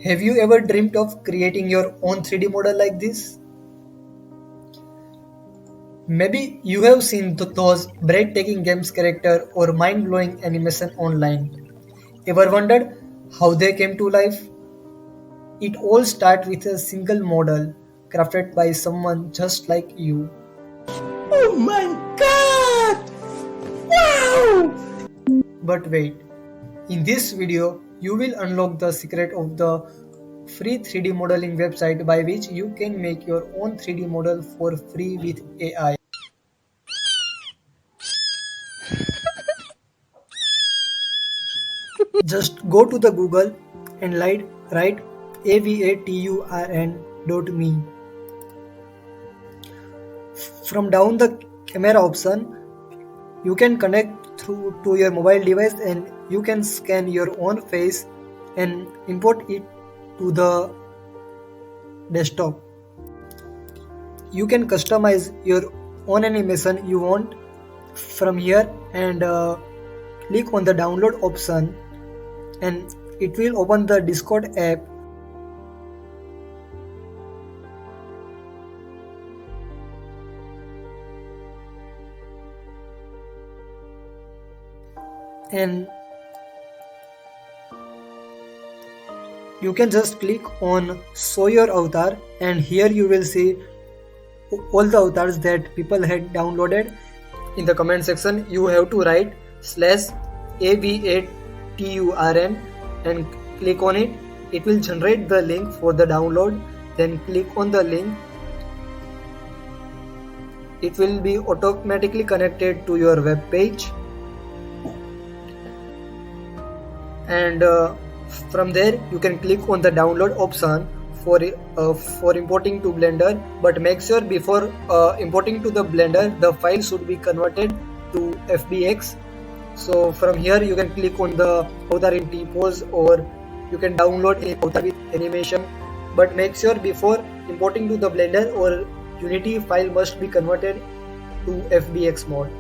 Have you ever dreamed of creating your own 3D model like this? Maybe you have seen those breathtaking games character or mind-blowing animation online. Ever wondered how they came to life? It all starts with a single model crafted by someone just like you. Oh my god! Wow! But wait, in this video, you will unlock the secret of the free 3D modeling website by which you can make your own 3D model for free with AI. Just go to the Google and write avaturn.me. From down the camera option, you can connect through to your mobile device and you can scan your own face and import it to the desktop. You can customize your own animation you want from here and click on the download option and it will open the Discord app. And you can just click on show your avatar and here you will see all the avatars that people had downloaded. In the comment section you have to write /AV8TURN and click on it. It will generate the link for the download. Then click on the link. It will be automatically connected to your web page. And from there you can click on the download option for importing to Blender, but make sure before importing to the Blender the file should be converted to FBX. So from here you can click on the avatar in T-pose or you can download a avatar with animation, but make sure before importing to the Blender or Unity file must be converted to FBX mode.